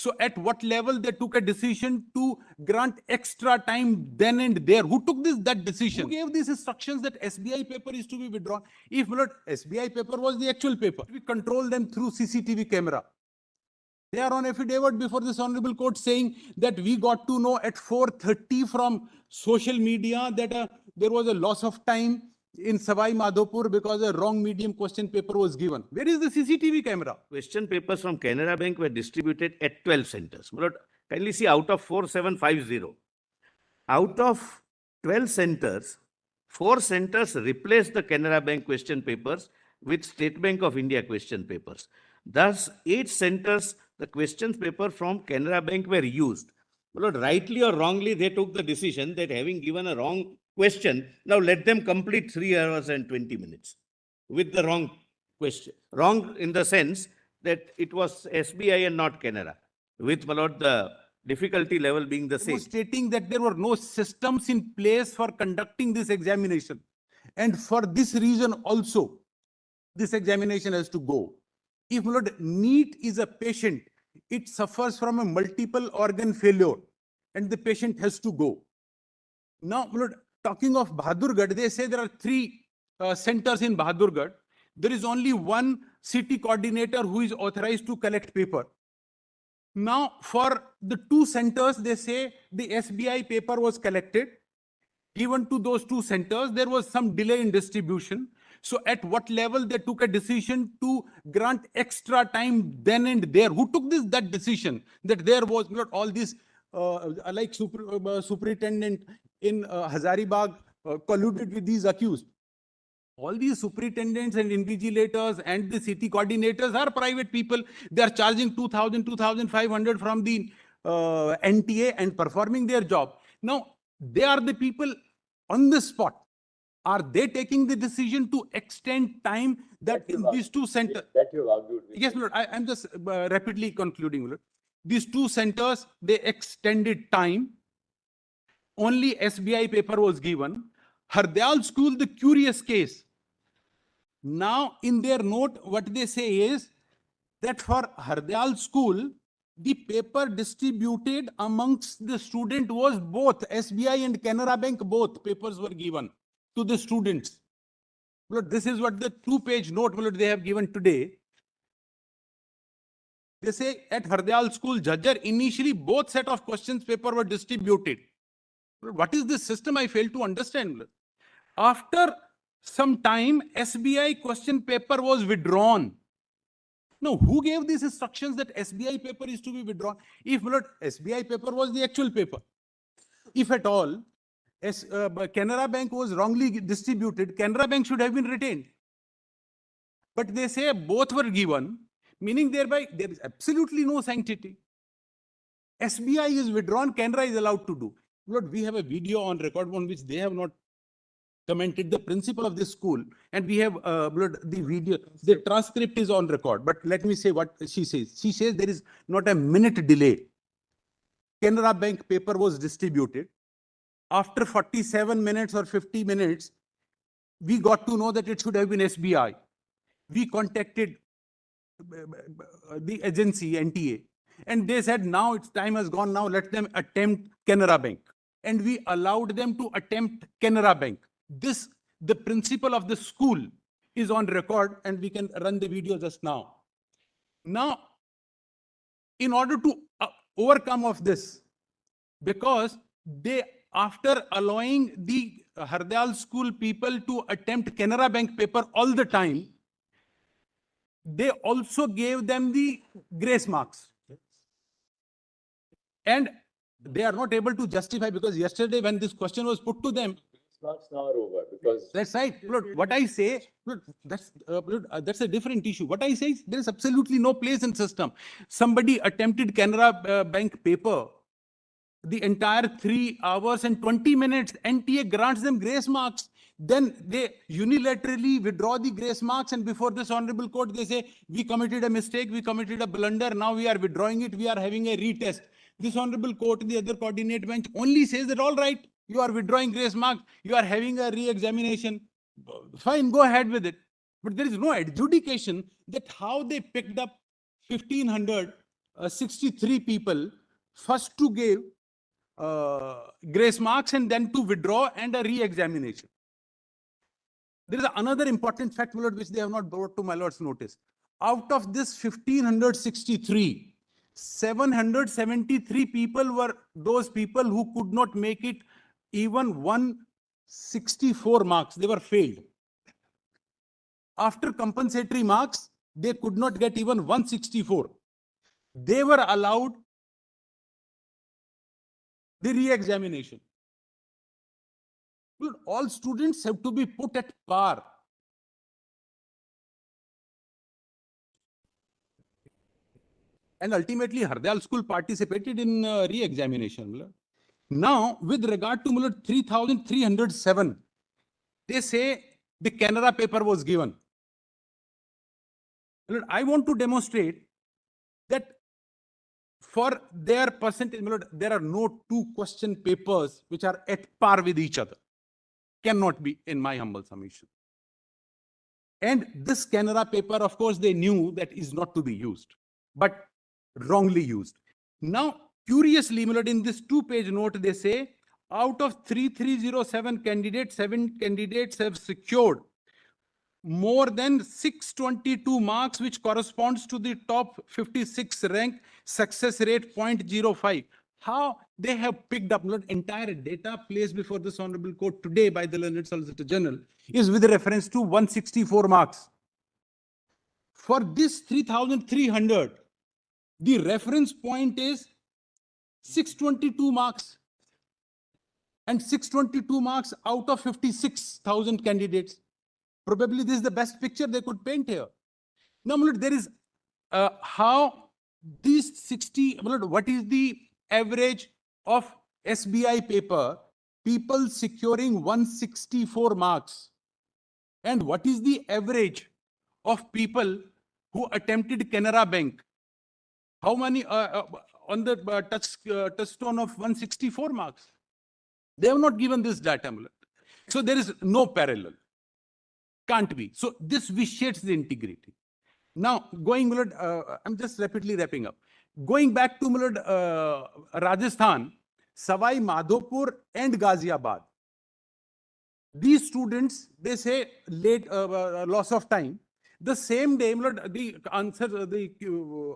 So at what level they took a decision to grant extra time then and there? Who took that decision? Who gave these instructions that SBI paper is to be withdrawn? If not, SBI paper was the actual paper. We control them through CCTV camera. They are on affidavit before this honorable court saying that we got to know at 4:30 from social media that there was a loss of time in Savai Madhopur because a wrong medium question paper was given. Where is the CCTV camera? Question papers from Canara Bank were distributed at 12 centers. But kindly see, out of 4750, out of 12 centers, 4 centers replaced the Canara Bank question papers with State Bank of India question papers. Thus, 8 centers, the questions paper from Canara Bank were used. But rightly or wrongly, they took the decision that having given a wrong question, now let them complete 3 hours and 20 minutes with the wrong question. Wrong in the sense that it was SBI and not Canara, with my lord, the difficulty level being the same. Stating that there were no systems in place for conducting this examination. And for this reason also, this examination has to go. If my lord, NEET is a patient, it suffers from a multiple organ failure and the patient has to go. Now, my lord, talking of Bahadurgarh, they say there are 3 centers in Bahadurgarh. There is only one city coordinator who is authorized to collect paper. Now, for the 2 centers, they say the SBI paper was collected. Given to those 2 centers, there was some delay in distribution. So at what level they took a decision to grant extra time then and there? Who took that decision that there was not all this like superintendent in Hazaribagh colluded with these accused? All these superintendents and invigilators and the city coordinators are private people. They are charging 2,000, 2,500 from the NTA and performing their job. Now, they are the people on the spot. Are they taking the decision to extend time that in these 2 centers? That you argued with. Yes, Lord, I'm just rapidly concluding, Lord. These 2 centers, they extended time. Only SBI paper was given. Heraral school, the curious case. Now, in their note, what they say is that for Heraral school, the paper distributed amongst the student was both SBI and Canara Bank, both papers were given to the students. But this is what the 2-page note they have given today. They say at Heraral school, Jajjar, initially both set of questions paper were distributed. What is this system? I fail to understand. After some time, SBI question paper was withdrawn. Now, who gave these instructions that SBI paper is to be withdrawn? If not, SBI paper was the actual paper. If at all, Canara Bank was wrongly distributed, Canara Bank should have been retained. But they say both were given, meaning thereby there is absolutely no sanctity. SBI is withdrawn, Canara is allowed to do. Lord, we have a video on record on which they have not commented the principal of this school, and we have the video, the transcript is on record. But let me say what she says. She says there is not a minute delay. Canara Bank paper was distributed. After 47 minutes or 50 minutes, we got to know that it should have been SBI. We contacted the agency, NTA, and they said, now its time has gone, now let them attempt Canara Bank. And we allowed them to attempt Canara Bank. This, the principal of the school is on record, and we can run the video just now. Now, in order to overcome of this, because they, after allowing the Heraral school people to attempt Canara Bank paper all the time, they also gave them the grace marks. And they are not able to justify, because yesterday when this question was put to them, Marks now are over because that's right. Look, what I say, look, that's a different issue. What I say is there is absolutely no place in system. Somebody attempted Canara Bank paper, the entire 3 hours and 20 minutes, NTA grants them grace marks. Then they unilaterally withdraw the grace marks, and before this honorable court, they say, we committed a mistake, we committed a blunder, now we are withdrawing it, we are having a retest. This honorable court, the other coordinate bench, only says that, all right, you are withdrawing grace marks, you are having a re-examination. Fine, go ahead with it. But there is no adjudication that how they picked up 1,500 63 people first to give grace marks and then to withdraw and a re-examination. There is another important fact, my lord, which they have not brought to my lord's notice. Out of this 1563, 773 people were those people who could not make it even 164 marks. They were failed. After compensatory marks, they could not get even 164. They were allowed the re-examination. All students have to be put at par. And ultimately, Heraral school participated in re-examination. Now, with regard to 3,307, they say the Canara paper was given. I want to demonstrate that for their percentage, there are no two question papers which are at par with each other. Cannot be, in my humble submission. And this Canara paper, of course, they knew that is not to be used, but wrongly used. Now, curiously, in this 2-page note, they say, out of 3,307 candidates, 7 candidates have secured more than 622 marks, which corresponds to the top 56 rank, success rate 0.05. How they have picked up entire data placed before this honorable court today by the learned Solicitor General is with reference to 164 marks. For this 3,300, the reference point is 622 marks. And 622 marks out of 56,000 candidates. Probably this is the best picture they could paint here. Now, there is how these 60, what is the average of SBI paper, people securing 164 marks? And what is the average of people who attempted Canara Bank? How many on the touchstone of 164 marks? They have not given this data. So there is no parallel. Can't be. So this vitiates the integrity. Now, going, I'm just rapidly wrapping up. Going back to Rajasthan, Savai Madhopur and Ghaziabad. These students, they say late loss of time. The same day, the answer, the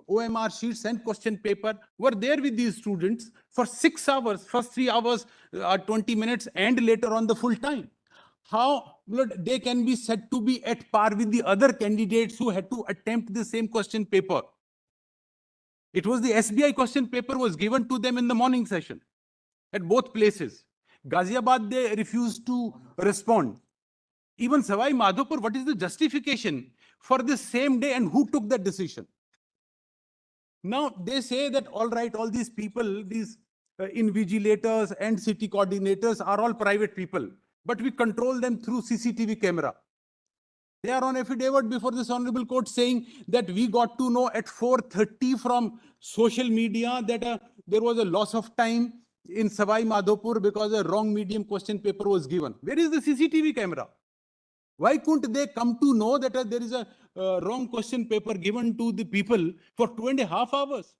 OMR sheets and question paper were there with these students for 6 hours, first 3 hours, 20 minutes, and later on the full time. How they can be said to be at par with the other candidates who had to attempt the same question paper? It was the SBI question paper was given to them in the morning session at both places. Ghaziabad, they refused to respond. Even Savai Madhopur, what is the justification for the same day and who took that decision? Now, they say that, all right, all these people, these invigilators and city coordinators are all private people, but we control them through CCTV camera. They are on affidavit before this honorable court saying that we got to know at 4:30 from social media that there was a loss of time in Savai Madhopur because a wrong medium question paper was given. Where is the CCTV camera? Why couldn't they come to know that there is a wrong question paper given to the people for 2.5 hours?